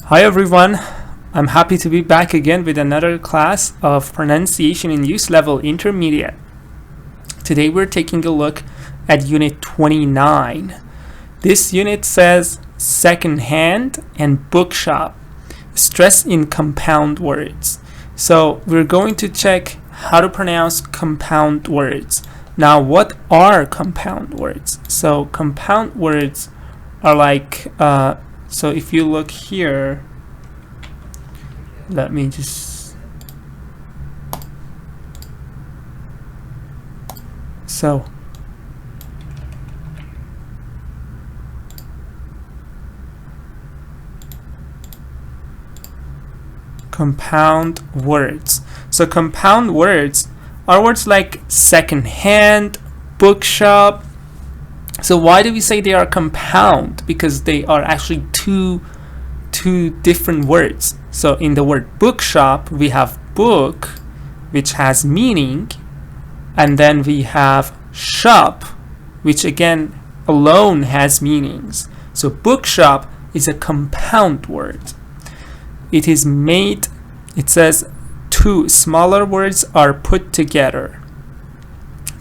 Hi everyone, I'm happy to be back again with another class of pronunciation in use level intermediate. Today we're taking a look at unit 29. This unit says second hand and bookshop. Stress in compound words. So we're going to check how to pronounce compound words. Now what are compound words? So compound words are like so if you look here, let me just, so compound words. So compound words are words like second hand, bookshop. So why do we say they are compound? Because they are actually two different words. So in the word bookshop, we have book, which has meaning, and then we have shop, which again alone has meanings. So bookshop is a compound word. It is made, it says two smaller words are put together.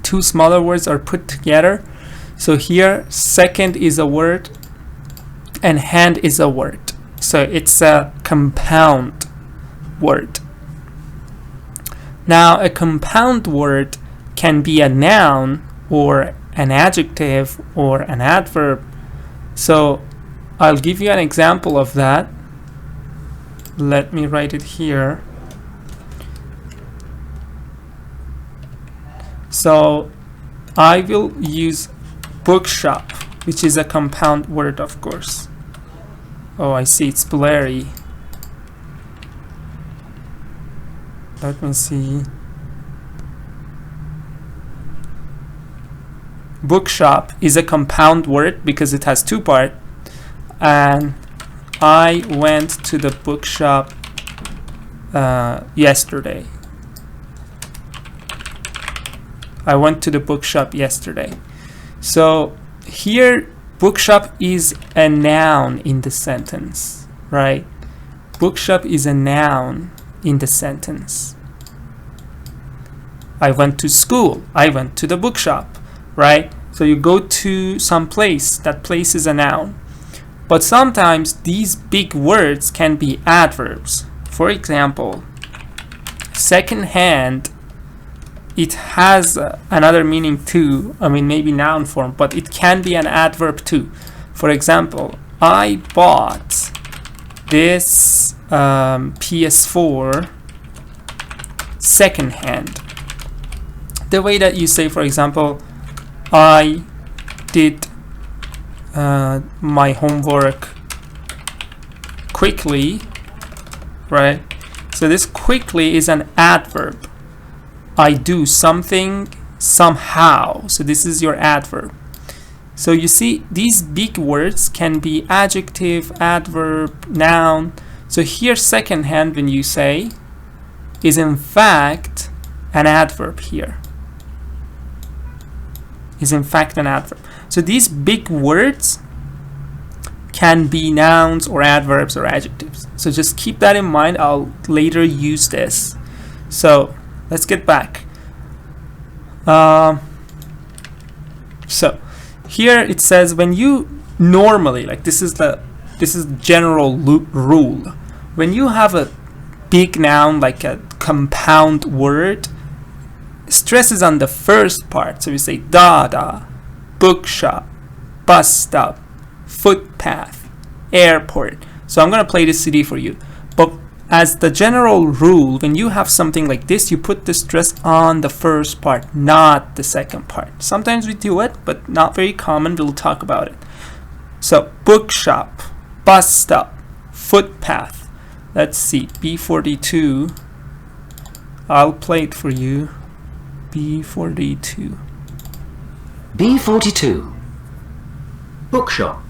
Two smaller words are put together. So here, second is a word and hand is a word. So it's a compound word. Now, a compound word can be a noun or an adjective or an adverb. So I'll give you an example of that. Let me write it here. So I will use bookshop, which is a compound word, of course. Oh, I see it's blurry. Let me see. Bookshop is a compound word because it has two parts. And I went to the bookshop yesterday. I went to the bookshop yesterday. So here, bookshop is a noun in the sentence, right? Bookshop is a noun in the sentence. I went to school. I went to the bookshop, right? So you go to some place. That place is a noun. But sometimes these big words can be adverbs. For example, second hand, it has another meaning too. I mean, maybe noun form, but it can be an adverb too. For example, I bought this PS4 second hand. The way that you say, for example, I did my homework quickly, right? So this quickly is an adverb. I do something somehow. So this is your adverb. So you see, these big words can be adjective, adverb, noun. So here, second hand, when you say, is in fact an adverb here. Is in fact an adverb. So these big words can be nouns or adverbs or adjectives. So just keep that in mind. I'll later use this. So let's get back. So here it says when you normally, like this is general rule. When you have a big noun like a compound word, stress is on the first part. So we say Dada, bookshop, bus stop, footpath, airport. So I'm gonna play the CD for you. But as the general rule, when you have something like this, you put the stress on the first part, not the second part. Sometimes we do it, but not very common. We'll talk about it. So bookshop, bus stop, footpath. Let's see, B42. I'll play it for you. B42. B42. Bookshop,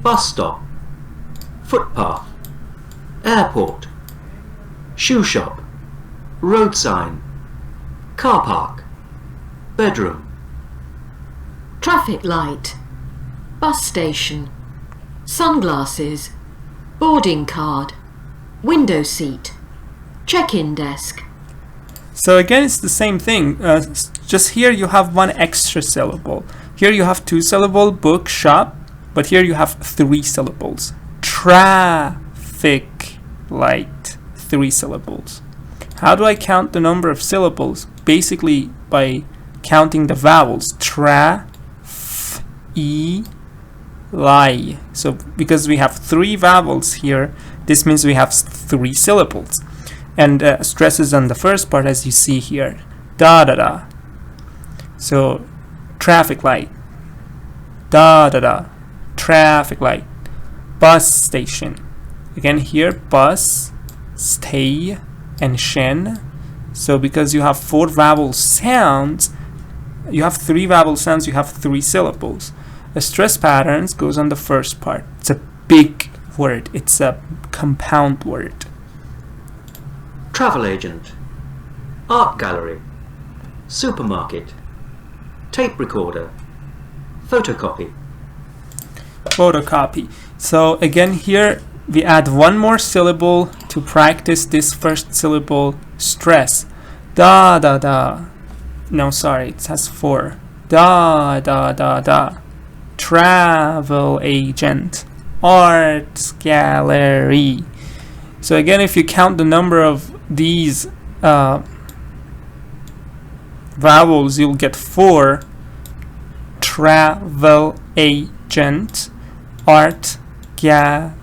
bus stop, footpath, airport, shoe shop, road sign, car park, bedroom, traffic light, bus station, sunglasses, boarding card, window seat, check-in desk. So again, it's the same thing. Just here you have one extra syllable. Here you have 2 syllable, book, shop, but here you have 3 syllables. Traffic light, 3 syllables. How do I count the number of syllables? Basically by counting the vowels. Tra, f, e, li. So because we have 3 vowels here, this means we have 3 syllables. And stress is on the first part, as you see here. Da da da. So traffic light. Da da da. Traffic light. Bus station. Again here, bus, stay, and shen. So because you have 4 vowel sounds, you have 3 vowel sounds, you have 3 syllables. The stress patterns goes on the first part. It's a big word. It's a compound word. Travel agent, art gallery, supermarket, tape recorder, photocopy. Photocopy. So again here we add 1 more syllable to practice this first syllable stress. Da da da. No, sorry, it has 4. Da da da da. Travel agent, art gallery. So again, if you count the number of these vowels, you'll get 4. Travel agent, art gallery.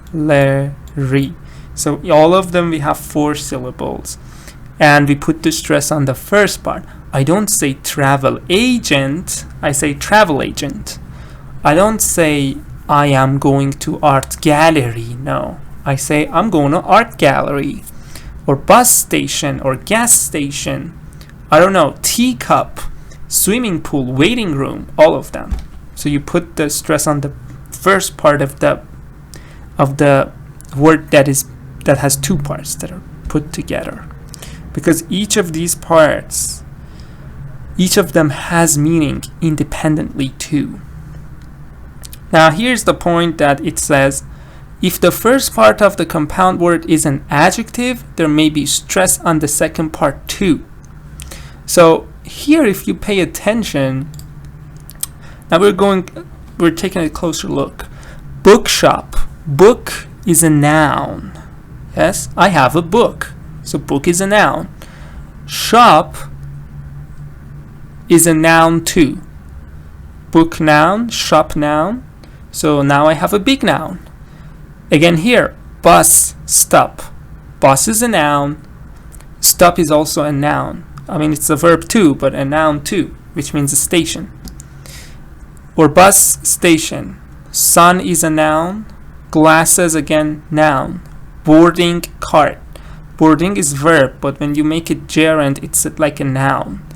So all of them we have 4 syllables, and we put the stress on the first part. I don't say travel agent, I say travel agent. I don't say I am going to art gallery. No, I say I'm going to art gallery. Or bus station, or gas station, I don't know, teacup, swimming pool, waiting room, all of them. So you put the stress on the first part of the word that has 2 parts that are put together, because each of these parts, each of them has meaning independently too. Now here's the point that it says, if the first part of the compound word is an adjective, there may be stress on the second part too. So here, if you pay attention, now we're taking a closer look. Bookshop. Book is a noun. Yes, I have a book. So book is a noun. Shop is a noun too. Book noun, shop noun. So now I have a big noun. Again here, bus, stop. Bus is a noun. Stop is also a noun. I mean, it's a verb too, but a noun too, which means a station. Or bus station. Sun is a noun. Glasses, again, noun. Boarding cart. Boarding is verb, but when you make it gerund, it's like a noun.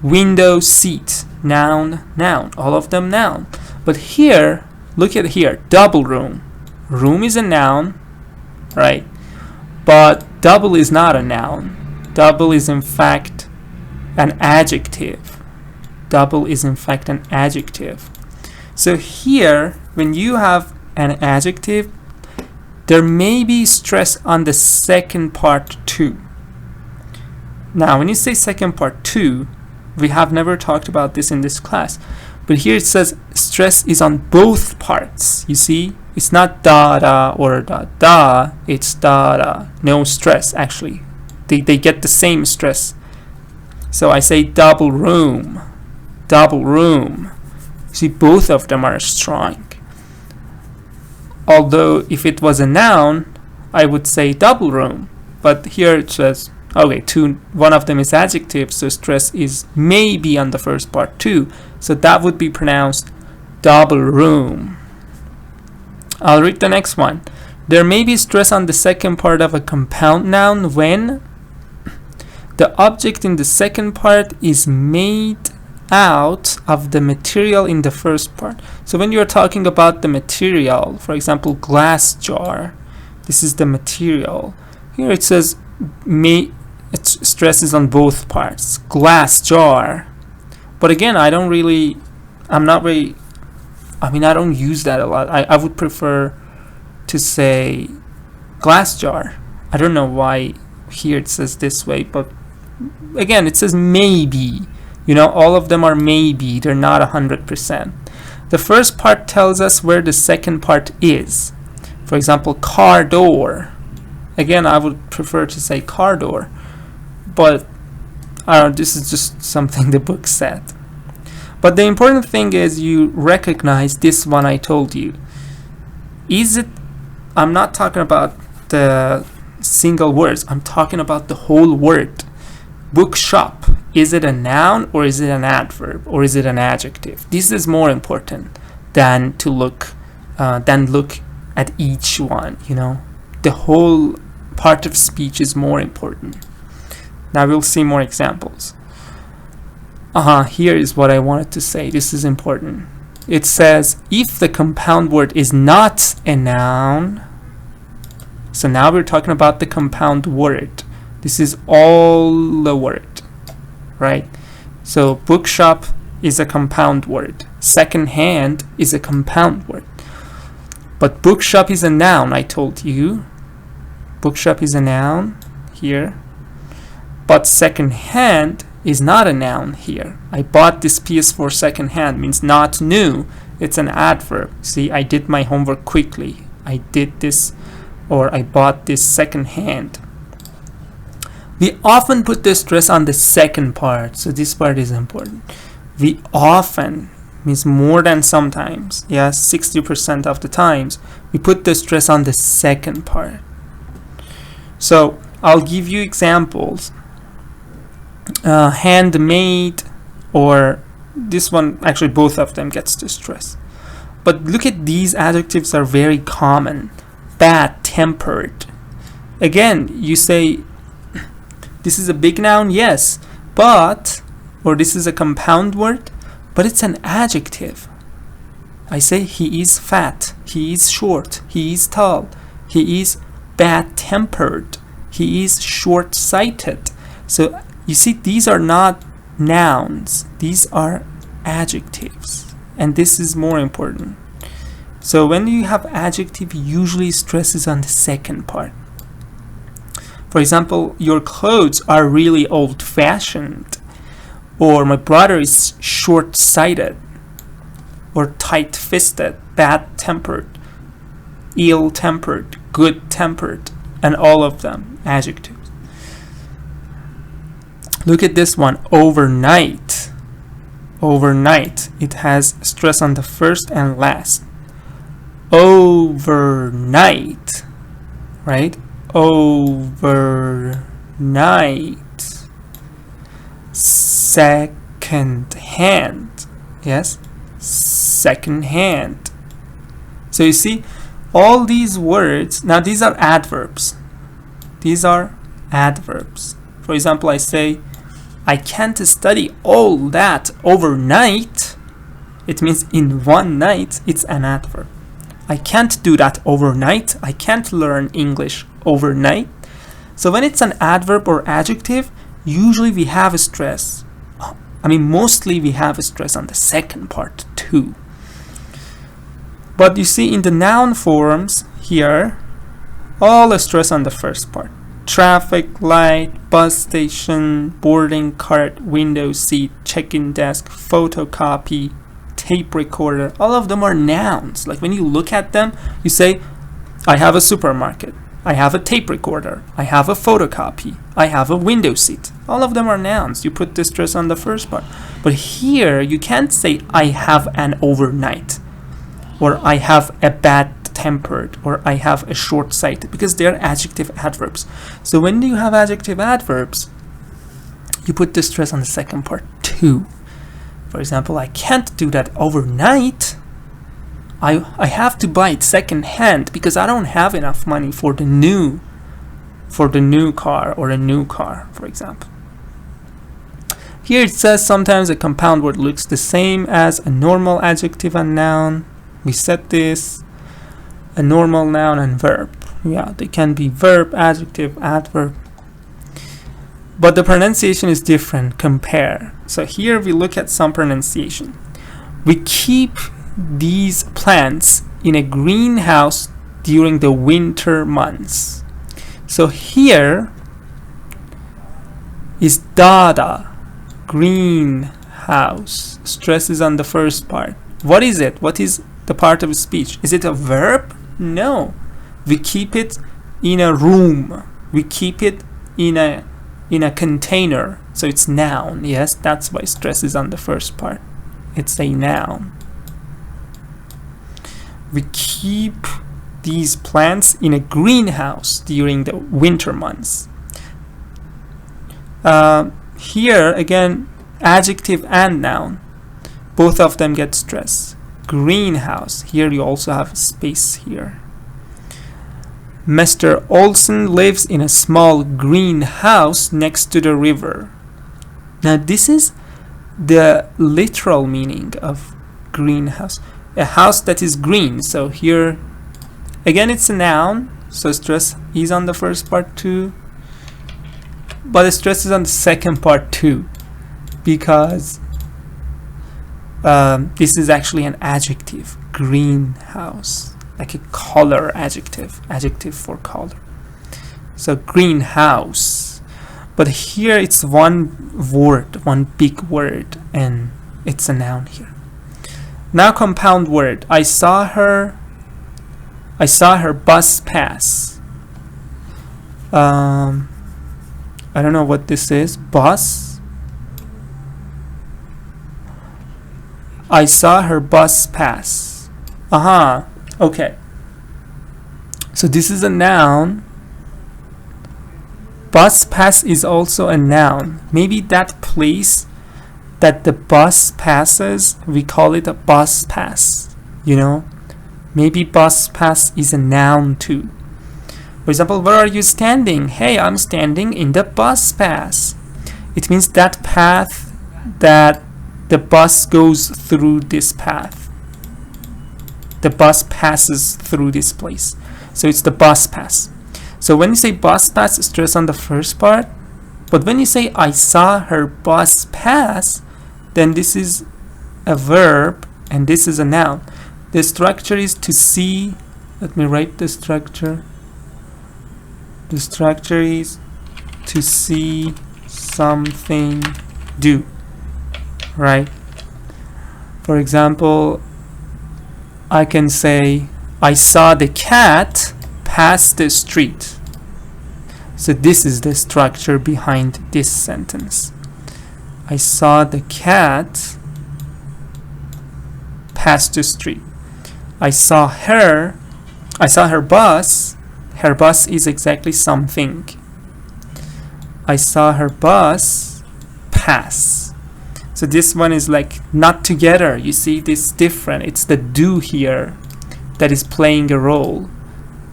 Window seat, noun, noun. All of them noun. But here, look at here, double room. Room is a noun, right? But double is not a noun. Double is in fact an adjective. Double is in fact an adjective. So here, when you have an adjective, there may be stress on the second part too. Now, when you say second part too, we have never talked about this in this class, but here it says stress is on both parts. You see, it's not da da or da da, it's da da. No stress, actually. They get the same stress. So I say double room, double room. See, both of them are strong. Although if it was a noun, I would say double room. But here it says, okay, one of them is adjective, so stress is maybe on the first part too. So that would be pronounced double room. I'll read the next one. There may be stress on the second part of a compound noun when the object in the second part is made out of the material in the first part. So when you're talking about the material, for example, glass jar, this is the material. Here it says it stresses on both parts. Glass jar. But again, I don't use that a lot. I would prefer to say glass jar. I don't know why here it says this way, but again, it says maybe. All of them are maybe. They're not 100%. The first part tells us where the second part is. For example, car door. Again, I would prefer to say car door, but this is just something the book said. But the important thing is you recognize this one I told you. I'm not talking about the single words. I'm talking about the whole word. Bookshop. Is it a noun or is it an adverb or is it an adjective? This is more important than to look at each one. The whole part of speech is more important. Now we'll see more examples. Here is what I wanted to say. This is important. It says if the compound word is not a noun. So now we're talking about the compound word. This is all the word, right? So bookshop is a compound word. Second hand is a compound word. But bookshop is a noun, I told you. Bookshop is a noun here. But second hand is not a noun here. I bought this PS4 second hand means not new. It's an adverb. See, I did my homework quickly. I did this, or I bought this second hand. We often put the stress on the second part, so this part is important. We often means more than sometimes. Yes, 60% of the times we put the stress on the second part. So I'll give you examples. Handmade, or this one, actually both of them gets the stress. But look at these adjectives are very common. Bad-tempered. Again, you say this is a big noun, yes, but, or this is a compound word, but it's an adjective. I say he is fat, he is short, he is tall, he is bad-tempered, he is short-sighted. So you see, these are not nouns, these are adjectives, and this is more important. So when you have adjective, usually stress is on the second part. For example, your clothes are really old-fashioned, or my brother is short-sighted, or tight-fisted, bad-tempered, ill-tempered, good-tempered, and all of them adjectives. Look at this one, overnight. Overnight, it has stress on the first and last. Overnight, right? Overnight. Second hand, yes? Second hand. So you see, all these words, now these are adverbs. These are adverbs. For example, I say, I can't study all that overnight. It means in one night. It's an adverb. I can't do that overnight. I can't learn English overnight. So when it's an adverb or adjective, usually we have a stress. Mostly we have a stress on the second part too. But you see in the noun forms here, all the stress on the first part. Traffic light, bus station, boarding cart, window seat, check-in desk, photocopy, tape recorder, all of them are nouns. Like when you look at them, you say, I have a supermarket, I have a tape recorder, I have a photocopy, I have a window seat. All of them are nouns. You put the stress on the first part. But here, you can't say, I have an overnight, or I have a bad-tempered, or I have a short-sighted, because they're adjective adverbs. So when you have adjective adverbs, you put the stress on the second part too. For example, I can't do that overnight. I have to buy it second hand because I don't have enough money for the new car, or a new car, for example. Here it says sometimes a compound word looks the same as a normal adjective and noun. We said this. A normal noun and verb. Yeah, they can be verb, adjective, adverb. But the pronunciation is different. Compare. So here we look at some pronunciation. We keep these plants in a greenhouse during the winter months. So here is Dada, greenhouse. Stress is on the first part. What is it? What is the part of speech? Is it a verb? No. We keep it in a room. We keep it in a container. So it's noun. Yes, that's why stress is on the first part. It's a noun. We keep these plants in a greenhouse during the winter months. Here again, adjective and noun, both of them get stress. Greenhouse, here you also have a space here. Mr. Olson lives in a small greenhouse next to the river. Now this is the literal meaning of greenhouse, a house that is green. So here again it's a noun, so stress is on the first part too, but the stress is on the second part too, because this is actually an adjective, greenhouse, like a color adjective for color. So greenhouse, but here it's one word, one big word, and it's a noun here. Now compound word. I saw her bus pass. I don't know what this is. Bus. I saw her bus pass. Okay. So this is a noun. Bus pass is also a noun. Maybe that place that the bus passes, we call it a bus pass. You know? Maybe bus pass is a noun too. For example, where are you standing? Hey, I'm standing in the bus pass. It means that path that the bus goes through this path. The bus passes through this place. So it's the bus pass. So when you say bus pass, stress on the first part. But when you say I saw her bus pass, then this is a verb and this is a noun. The structure is to see. Let me write the structure. The structure is to see something do. Right? For example, I can say, I saw the cat pass the street. So this is the structure behind this sentence. I saw the cat pass the street. I saw her bus. Her bus is exactly something. I saw her bus pass. So this one is like not together. You see, this is different. It's the do here that is playing a role.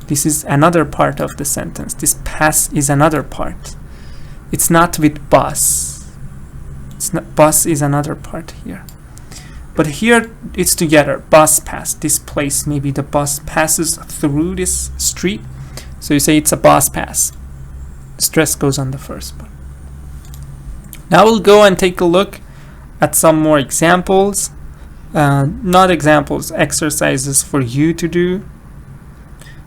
This is another part of the sentence. This pass is another part. It's not with bus. It's not, bus is another part here. But here it's together. Bus pass. This place, maybe the bus passes through this street. So you say it's a bus pass. Stress goes on the first part. Now we'll go and take a look at some more examples. Not examples, exercises for you to do.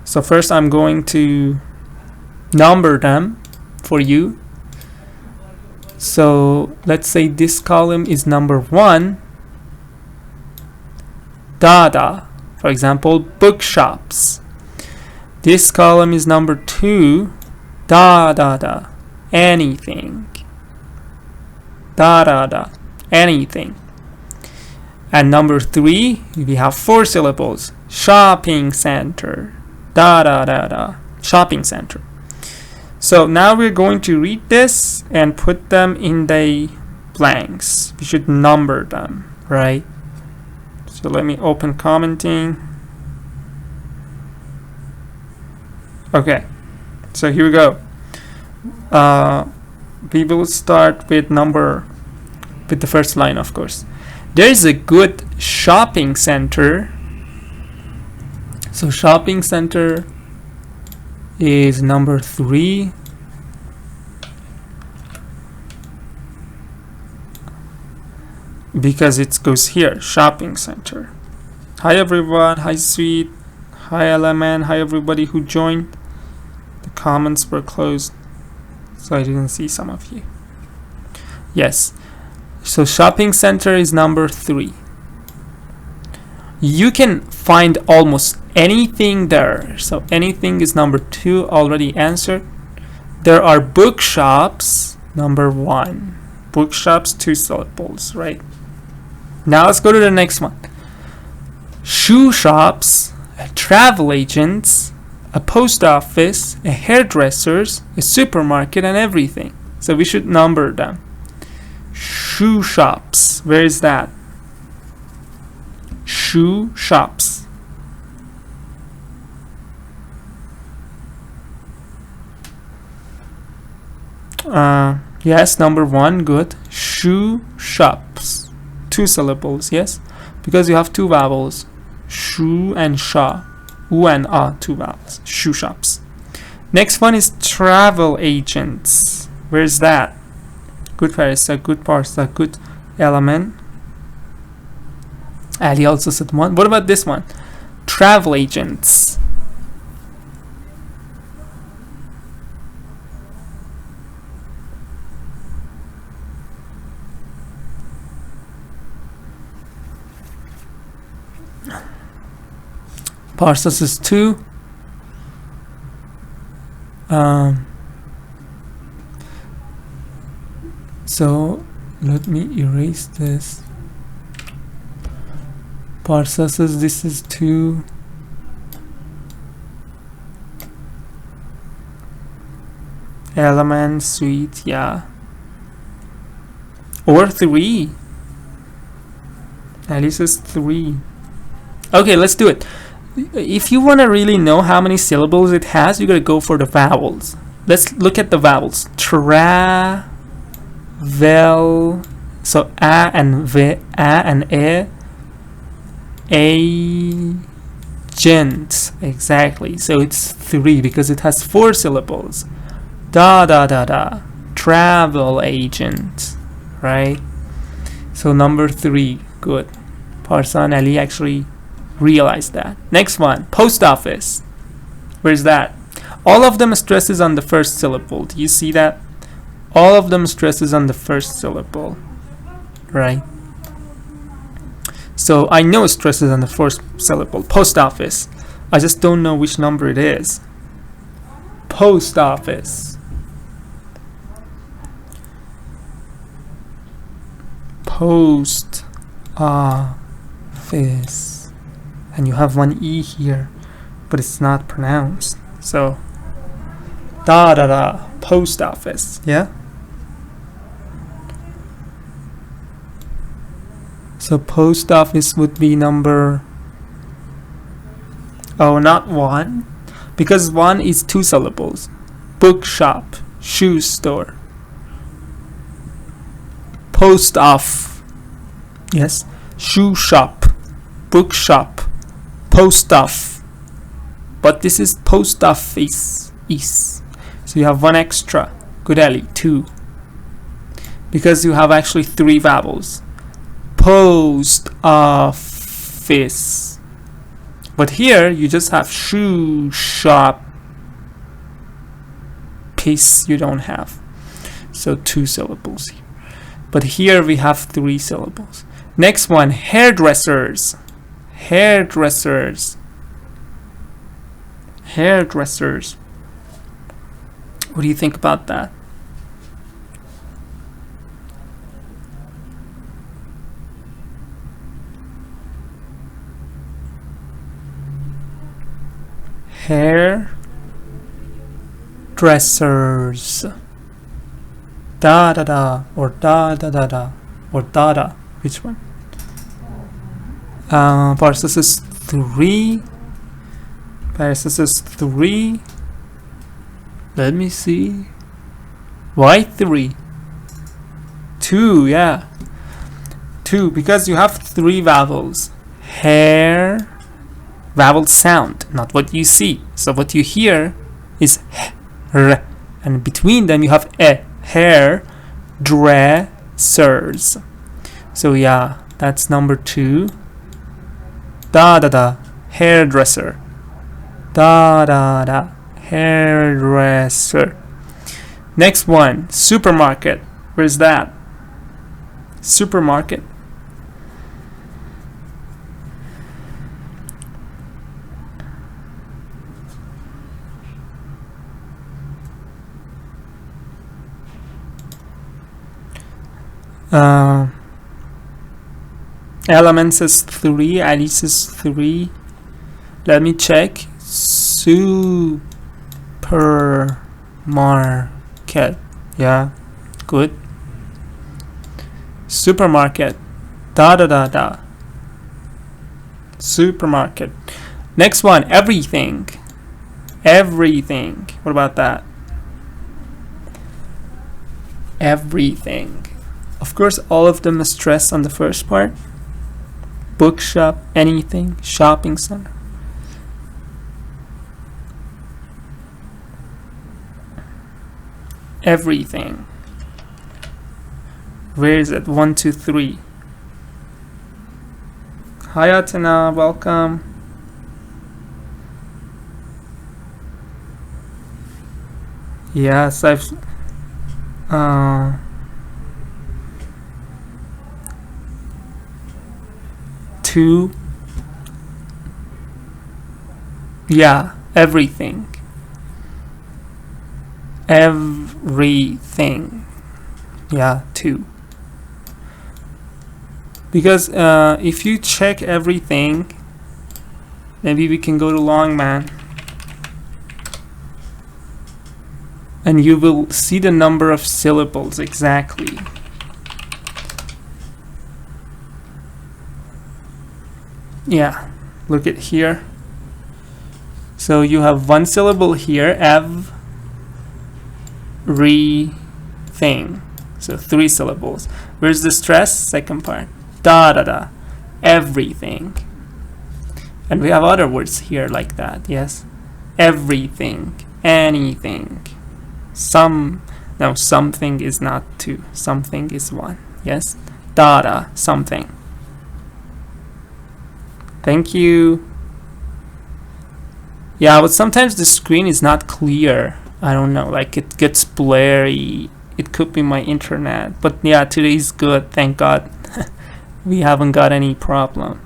So first I'm going to number them for you. So let's say this column is number 1. Dada, for example, bookshops. This column is number 2. Da, anything. Da, anything. And number 3, we have 4 syllables. Shopping center. Da, shopping center. So now we're going to read this and put them in the blanks. We should number them, right? So let me open commenting. Okay, so here we go. We will start with the first line, of course. There is a good shopping center. So shopping center is number 3. Because it goes here, shopping center. Hi everyone, hi sweet, Hi Alaman, hi everybody who joined. The comments were closed, so I didn't see some of you. Yes, so shopping center is number 3. You can find almost anything there. So anything is number 2, already answered. There are bookshops, number 1. Bookshops, 2 syllables, right? Now let's go to the next one. Shoe shops, travel agents, a post office, a hairdresser's, a supermarket, and everything. So we should number them. Shoe shops, where is that? Shoe shops. Yes, number 1, good. Shoe shops, 2 syllables, yes, because you have 2 vowels, shu and sha, u and a, 2 vowels. Shoe shops. Next one is travel agents. Where's that? Good Parsa, good Parsa, good Element. Ali also said 1. What about this one? Travel agents. Parsas is 2. So let me erase this. Parsas says this is 2. Element, sweet, yeah. Or 3. Alice says 3. Okay, let's do it. If you want to really know how many syllables it has, you gotta go for the vowels. Let's look at the vowels. Travel. So a and v, a and e. Agent. Exactly. So it's 3 because it has 4 syllables. Da da da da. Travel agent. Right? So number 3. Good. Parsan Ali actually realized that. Next one. Post office. Where's that? All of them stresses on the first syllable. Do you see that? All of them stresses on the first syllable. Right? So I know it stresses on the first syllable. Post office. I just don't know which number it is. Post office. Post office. And you have 1 E here, but it's not pronounced. So da da da. Post office. Yeah? So post office would be number, oh, not 1, because 1 is 2 syllables. Bookshop, shoe store. Post off, yes. Shoe shop, bookshop, post off. But this is post office is. So you have 1 extra. Good Ali, 2. Because you have actually 3 vowels. Post office. But here you just have shoe shop. Piece you don't have. So 2 syllables here. But here we have 3 syllables. Next one, hairdressers. Hairdressers. Hairdressers. What do you think about that? Hairdressers. Da da da or da da da da or da da. Which one? Parsis is 3. Parsis is 3. Let me see. Why 3? 2, yeah. 2, because you have 3 vowels. Hair, vowel sound, not what you see. So what you hear is r, and between them you have e, hair, dressers. So yeah, that's number 2. Da da da, hairdresser. Da da da. Hairdresser. Next one, supermarket. Where's that? Supermarket. Elements is 3, Alice is 3. Let me check. Supermarket. Yeah, good. Supermarket. Da da da da. Supermarket. Next one, everything. Everything. What about that? Everything. Of course, all of them are stressed on the first part. Bookshop, anything, shopping center. Everything. Where is it? 1, 2, 3. Hi Atana, welcome. Yes, I've 2. Yeah, everything. Everything. Yeah, 2. Because if you check everything, maybe we can go to Longman and you will see the number of syllables exactly. Yeah, look at here. So you have 1 syllable here, everything. So 3 syllables. Where's the stress? Second part. Da da da. Everything. And we have other words here like that, yes? Everything. Anything. Something is not 2. Something is 1. Yes? Da da. Something. Thank you. Yeah, but sometimes the screen is not clear. I don't know, like it gets blurry. It could be my internet. But yeah, today's good, thank God. We haven't got any problem.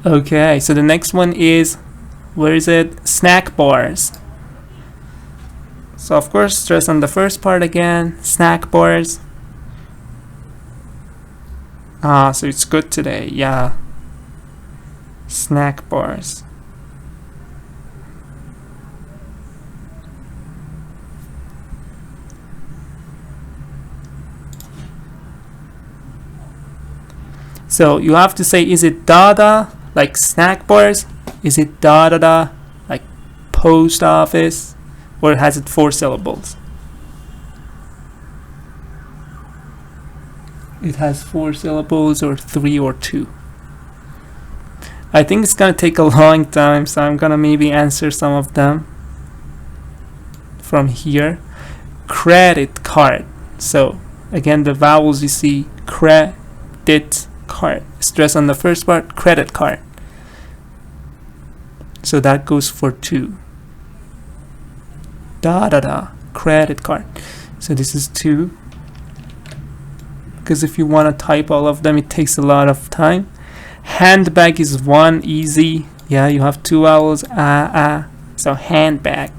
Okay, so the next one is, where is it? Snack bars. So of course, stress on the first part again. Snack bars. So it's good today, yeah. Snack bars. So you have to say, is it dada like snack bars? Is it da like post office? Or has it 4 syllables? It has 4 syllables or 3 or 2. I think it's gonna take a long time, so I'm gonna maybe answer some of them from here. Credit card. So again, the vowels you see, credit card. Stress on the first part, credit card. So that goes for 2. Da credit card. So this is 2. Because if you want to type all of them, it takes a lot of time. Handbag is 1, easy. Yeah, you have 2 vowels. So handbag.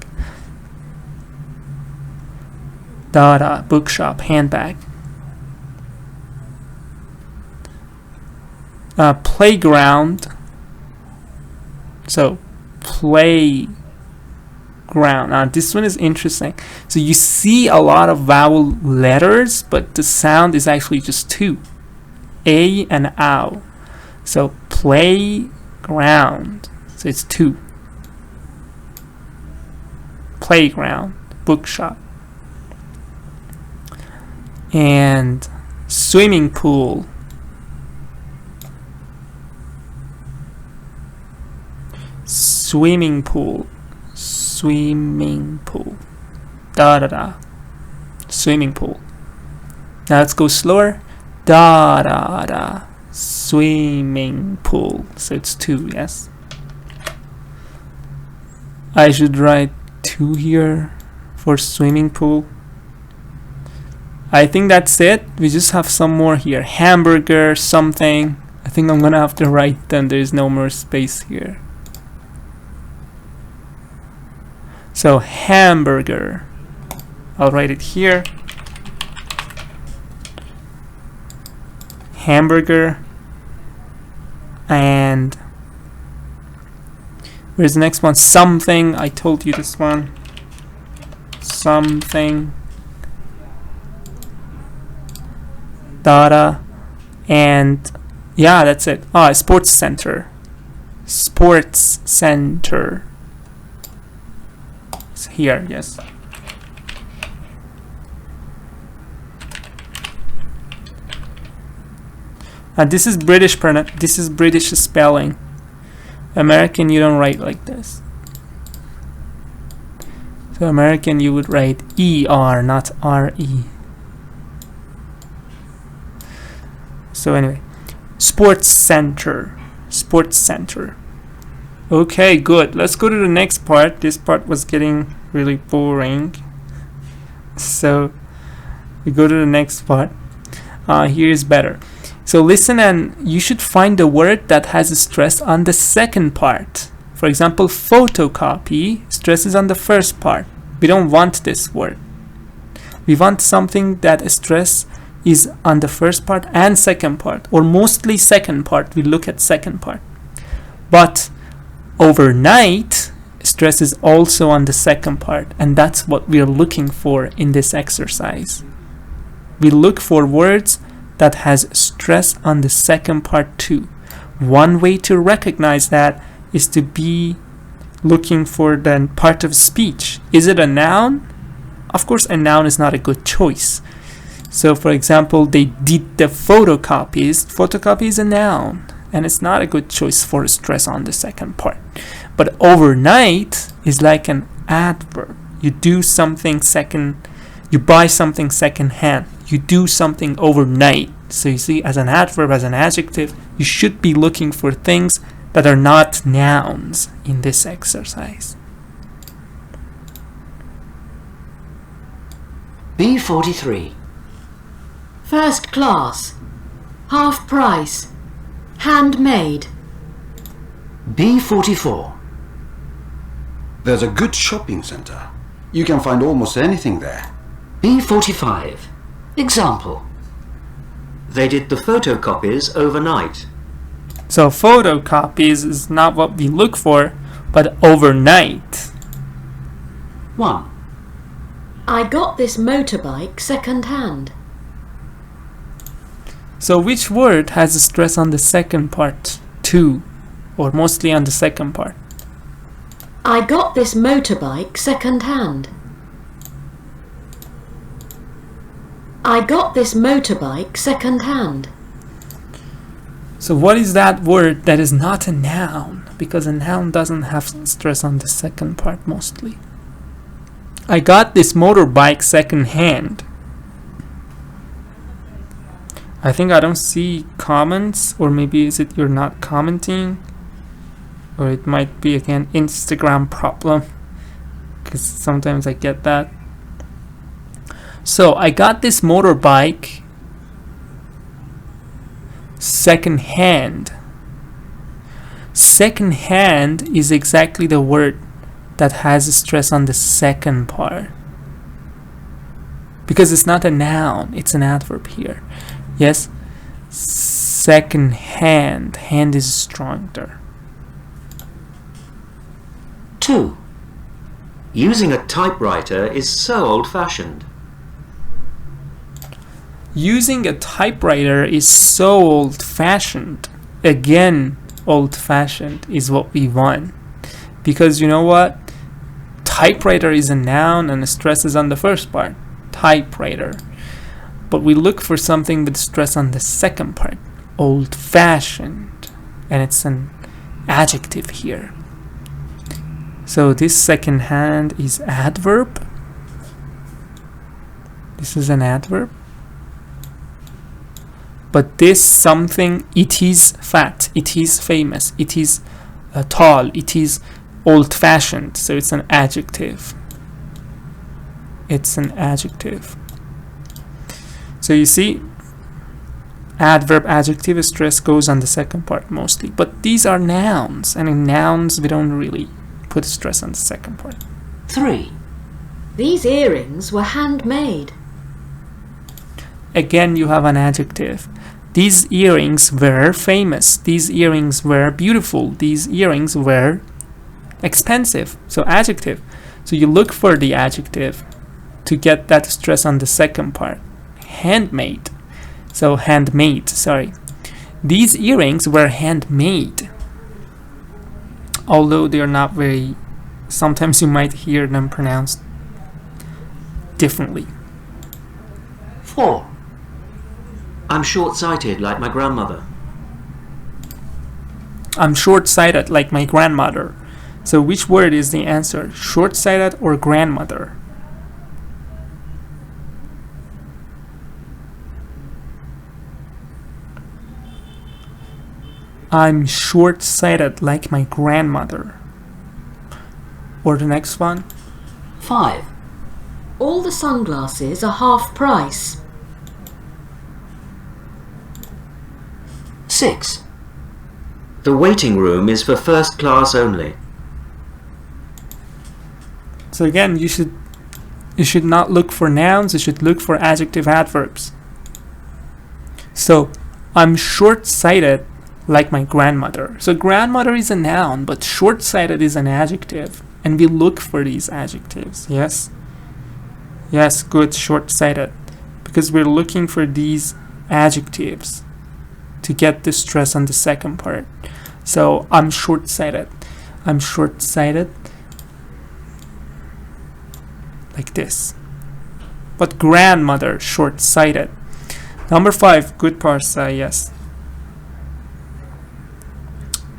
Da bookshop, handbag. Playground. So playground. This one is interesting. So you see a lot of vowel letters, but the sound is actually just 2. A and ow. So playground. So it's 2. Playground. Bookshop. And swimming pool. Swimming pool. Swimming pool. Da. Swimming pool. Now let's go slower. Da. swimming pool. So it's 2, yes. I should write 2 here for swimming pool. I think that's it. We just have some more here. Hamburger, something. I think I'm gonna have to write them. There's no more space here. So hamburger. I'll write it here. Hamburger. And where's the next one? Something. I told you this one. Something. Data. And yeah, that's it. Sports center. Sports center. It's here, yes. This is British spelling. American, you don't write like this. So American, you would write ER, not RE. So anyway, sports center. Sports center. Okay, good. Let's go to the next part. This part was getting really boring. So we go to the next part. Here is better. So listen, and you should find the word that has a stress on the second part. For example, photocopy stresses on the first part. We don't want this word. We want something that stress is on the first part and second part, or mostly second part. We look at second part. But overnight, stress is also on the second part, and that's what we are looking for in this exercise. We look for words that has stress on the second part too. One way to recognize that is to be looking for the part of speech. Is it a noun? Of course, a noun is not a good choice. So for example, they did the photocopies. Photocopy is a noun, and it's not a good choice for stress on the second part. But overnight is like an adverb. You do something you buy something second hand. You do something overnight. So you see, as an adverb, as an adjective, you should be looking for things that are not nouns in this exercise. B43. First class. Half price. Handmade. B44. There's a good shopping centre. You can find almost anything there. B45. Example. They did the photocopies overnight. So photocopies is not what we look for, but overnight. 1. I got this motorbike second hand. So which word has a stress on the second part too, or mostly on the second part? I got this motorbike second hand. I got this motorbike second hand. So what is that word that is not a noun? Because a noun doesn't have stress on the second part mostly. I got this motorbike second hand. I think I don't see comments, or maybe is it you're not commenting, or it might be again Instagram problem, because sometimes I get that. So I got this motorbike second hand. Second hand is exactly the word that has a stress on the second part, because it's not a noun, it's an adverb here. Yes, second hand. Hand is stronger. 2. Using a typewriter is so old-fashioned. Using a typewriter is so old-fashioned. Again, old-fashioned is what we want. Because you know what? Typewriter is a noun and the stress is on the first part. Typewriter. But we look for something with stress on the second part. Old-fashioned. And it's an adjective here. So this second hand is adverb. This is an adverb. But this something, it is fat, it is famous, it is tall, it is old-fashioned. So it's an adjective. It's an adjective. So you see, adverb, adjective, stress goes on the second part mostly. But these are nouns, and in nouns we don't really put stress on the second part. 3. These earrings were handmade. Again, you have an adjective. These earrings were famous. These earrings were beautiful. These earrings were expensive. So adjective. So you look for the adjective to get that stress on the second part. Handmade. So handmade, sorry. These earrings were handmade. Although they are not very, sometimes you might hear them pronounced differently. 4. I'm short-sighted like my grandmother. I'm short-sighted like my grandmother. So which word is the answer? Short-sighted or grandmother? I'm short-sighted like my grandmother. Or the next one? 5. All the sunglasses are half price. 6. The waiting room is for first class only. So again, you should not look for nouns, you should look for adjective adverbs. So I'm short-sighted like my grandmother. So grandmother is a noun, but short-sighted is an adjective, and we look for these adjectives. Yes? Yes, good, short-sighted, because we're looking for these adjectives to get the stress on the second part. So I'm short-sighted. I'm short-sighted like this. But grandmother, short-sighted. Number 5, good parsa, yes.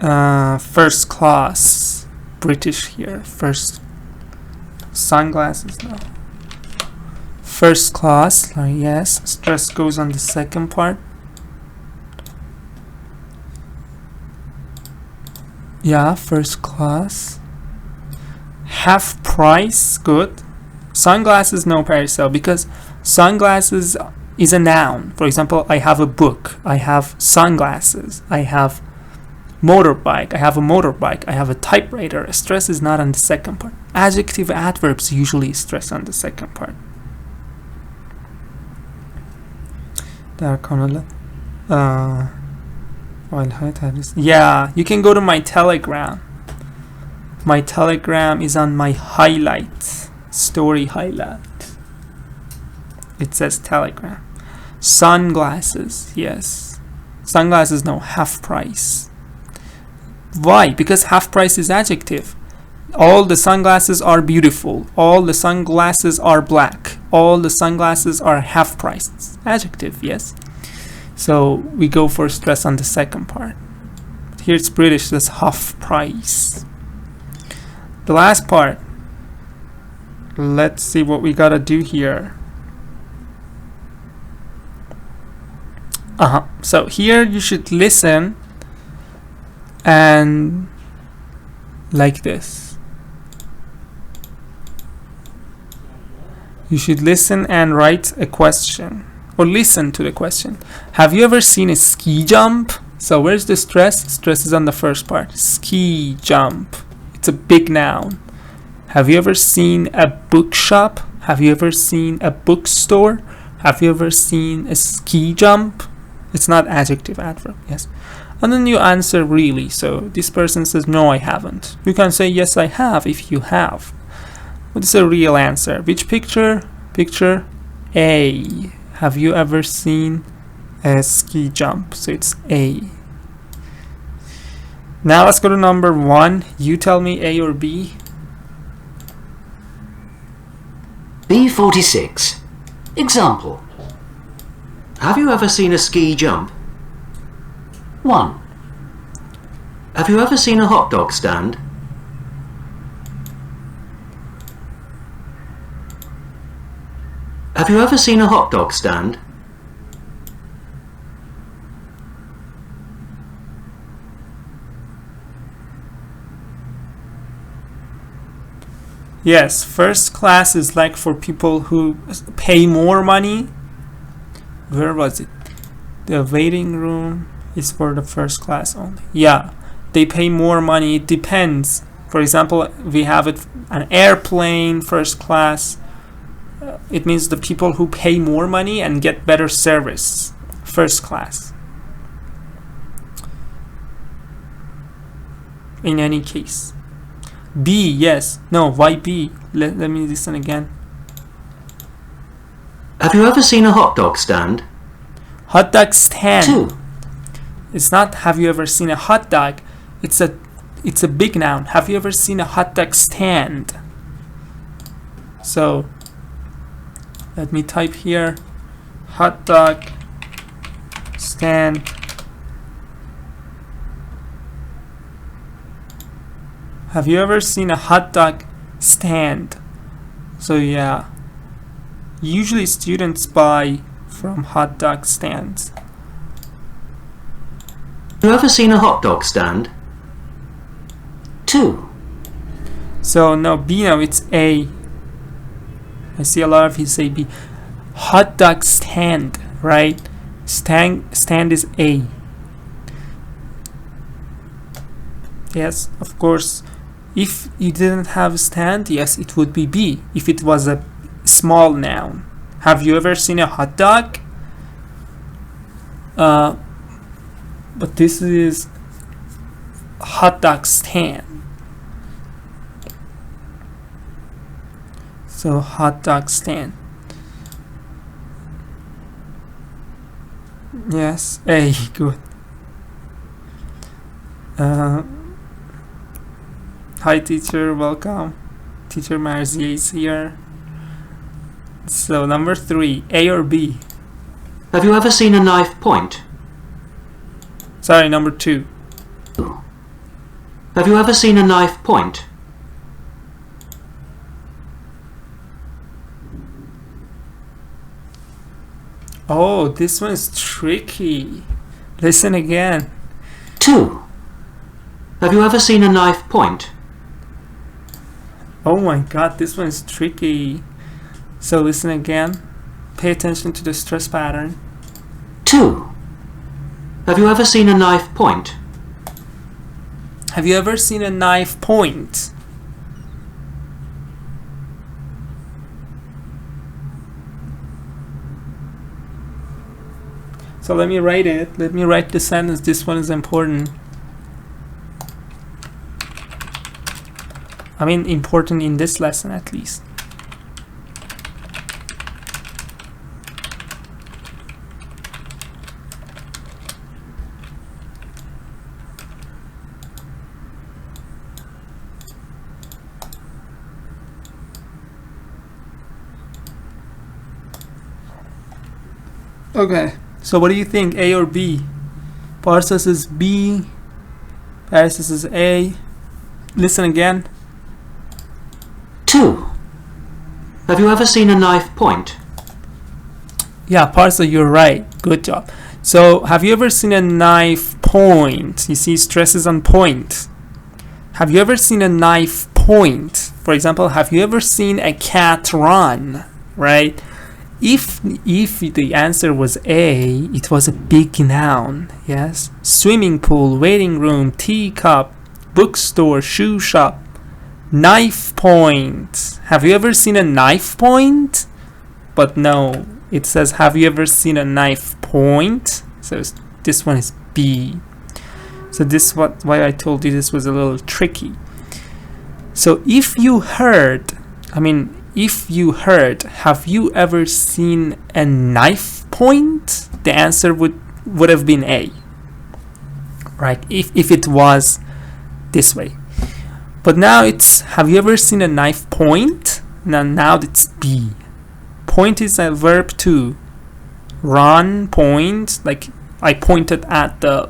First class, British here. First, sunglasses now. First class, yes. Stress goes on the second part. Yeah, first class. Half price, good. Sunglasses, no parcel, because sunglasses is a noun. For example, I have a book, I have sunglasses, I have motorbike, I have a motorbike, I have a typewriter. Stress is not on the second part. Adjective adverbs usually stress on the second part. Yeah, you can go to my Telegram. My Telegram is on my highlight, story highlight. It says Telegram. Sunglasses, yes. Sunglasses, no, half price. Why? Because half price is adjective. All the sunglasses are beautiful. All the sunglasses are black. All the sunglasses are half price. Adjective, yes. So we go for stress on the second part. Here it's British, that's half price. The last part. Let's see what we gotta do here. So here you should listen and like this. You should listen and write a question, or listen to the question. Have you ever seen a ski jump? So where's the stress? Stress is on the first part. Ski jump. It's a big noun. Have you ever seen a bookshop? Have you ever seen a bookstore? Have you ever seen a ski jump? It's not adjective adverb, yes. And then you answer really. So this person says, no, I haven't. You can say, yes, I have, if you have. What is a real answer? Which picture? Picture A. Have you ever seen a ski jump? So it's A. Now let's go to number 1. You tell me A or B. B46. Example. Have you ever seen a ski jump? 1. Have you ever seen a hot dog stand? Have you ever seen a hot dog stand? Yes, first class is like for people who pay more money. Where was it? The waiting room is for the first class only. Yeah, they pay more money. It depends. For example, we have it an airplane first class. It means the people who pay more money and get better service. First class. In any case. B, yes. No, why B? Let me listen again. Have you ever seen a hot dog stand? Hot dog stand. 2. It's not have you ever seen a hot dog. It's a big noun. Have you ever seen a hot dog stand? So let me type here hot dog stand. Have you ever seen a hot dog stand? So yeah, usually students buy from hot dog stands. Have you ever seen a hot dog stand? 2. So no, B, no, it's A. I see a lot of you say B. Hot dog stand, right? Stand is A. Yes, of course. If you didn't have a stand, yes, it would be B. If it was a small noun. Have you ever seen a hot dog? But this is hot dog stand. So hot dog stand. Yes, A, good. Hi teacher, welcome. Teacher Marzieh is here. So number 3, A or B? Have you ever seen a knife point? Sorry, number 2. Have you ever seen a knife point? Oh, this one is tricky. Listen again. 2. Have you ever seen a knife point? Oh my god, this one is tricky. So listen again. Pay attention to the stress pattern. 2. Have you ever seen a knife point? Have you ever seen a knife point? So let me write it. Let me write the sentence. This one is important. I mean, important in this lesson at least. Okay, so what do you think, A or B? Parsa says B, Paris says A. Listen again. 2. Have you ever seen a knife point? Yeah, Parsa, you're right. Good job. So, have you ever seen a knife point? You see, stress is on point. Have you ever seen a knife point? For example, have you ever seen a cat run? Right? If the answer was A, it was a big noun. Yes? Swimming pool, waiting room, teacup, bookstore, shoe shop. Knife point. Have you ever seen a knife point? But no, it says have you ever seen a knife point? So this one is B. So this why I told you this was a little tricky. So if you heard, have you ever seen a knife point? The answer would have been A. Right? If it was this way. But now it's have you ever seen a knife point? Now it's B. Point is a verb too. Run, point, like I pointed at the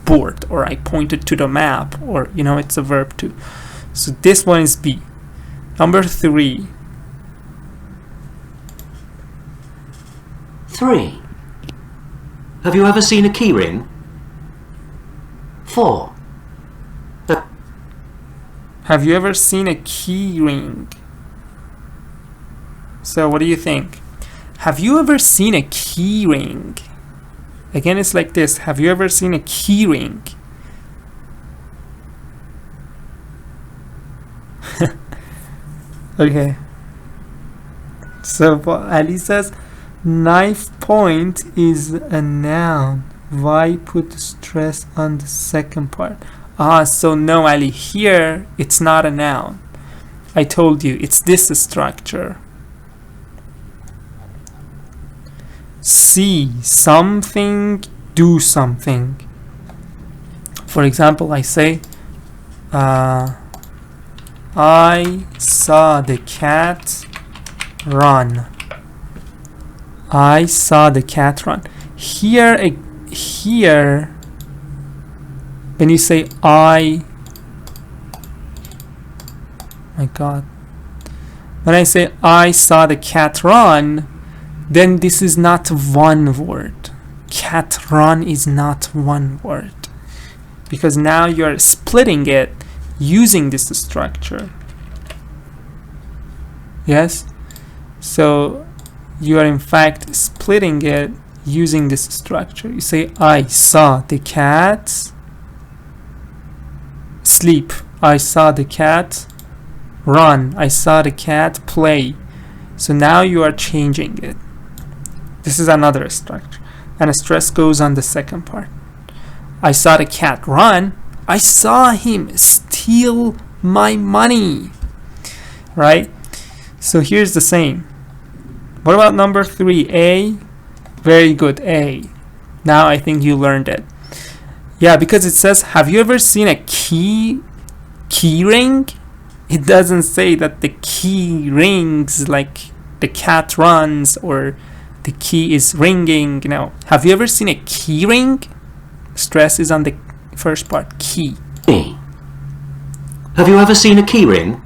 board or I pointed to the map, or it's a verb too. So this one is B. Number 3. 3. Have you ever seen a keyring? 4. Have you ever seen a key ring? So what do you think? Have you ever seen a key ring? Again, it's like this. Have you ever seen a key ring? Okay. So Ali says, knife point is a noun. Why put stress on the second part? So no, Ali, here it's not a noun. I told you, it's this structure. See something, do something. For example, I say, I saw the cat run. I saw the cat run. Here, when you say my God, when I say I saw the cat run, then this is not one word. Cat run is not one word, because now you're splitting it using this structure. Yes? So you are in fact splitting it using this structure. You say I saw the cat sleep. I saw the cat run. I saw the cat play. So now you are changing it. This is another structure. And a stress goes on the second part. I saw the cat run. I saw him steal my money. Right? So here's the same. What about number 3? A. Very good. A. Now I think you learned it. Yeah, because it says, have you ever seen a key ring? It doesn't say that the key rings like the cat runs or the key is ringing. No. Have you ever seen a key ring? Stress is on the first part. Key. B. Have you ever seen a key ring?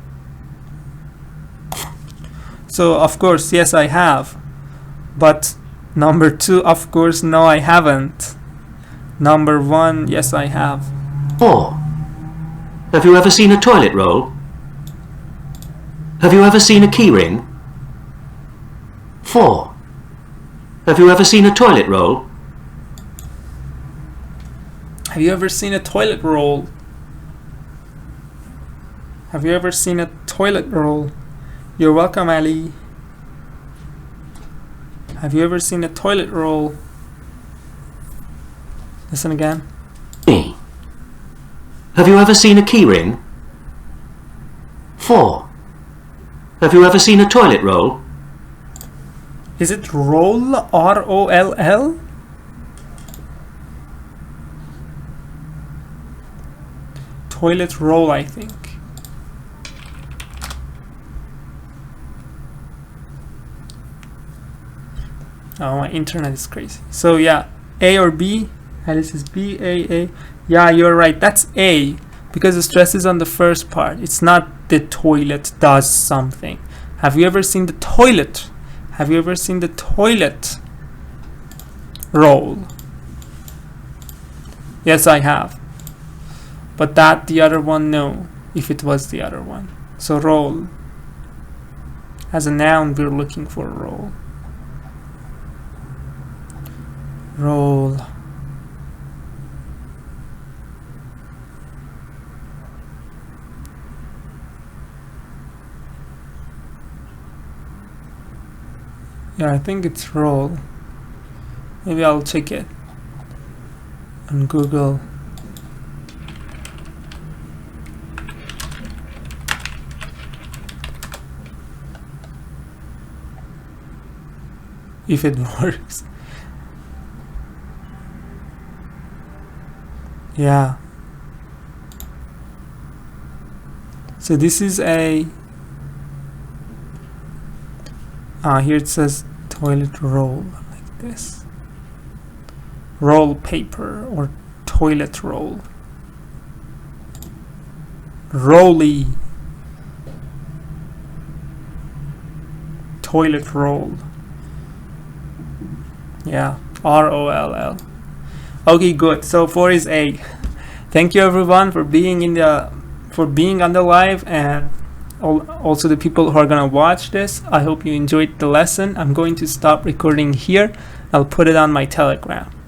So of course, yes, I have. But number 2, of course, no, I haven't. Number 1, yes, I have. 4. Have you ever seen a toilet roll? Have you ever seen a key ring? 4. Have you ever seen a toilet roll? Have you ever seen a toilet roll? Have you ever seen a toilet roll? You're welcome, Ali. Have you ever seen a toilet roll? Listen again. B. Have you ever seen a key ring? 4. Have you ever seen a toilet roll? Is it roll? R-O-L-L? Toilet roll, I think. Oh, my internet is crazy. So yeah, A or B? Alice is B, A. Yeah, you're right. That's A, because the stress is on the first part. It's not the toilet does something. Have you ever seen the toilet? Have you ever seen the toilet roll? Yes, I have. But that, the other one, no. If it was the other one. So roll. As a noun, we're looking for roll. Roll. Yeah, I think it's roll. Maybe I'll check it on Google. If it works. Yeah. So this is a here it says toilet roll, like this. Roll paper or toilet roll. Rolly. Toilet roll. Yeah, R-O-L-L. Okay, good. So 4 is A. Thank you everyone for being on the live, and also the people who are gonna watch this. I hope you enjoyed the lesson. I'm going to stop recording here. I'll put it on my Telegram.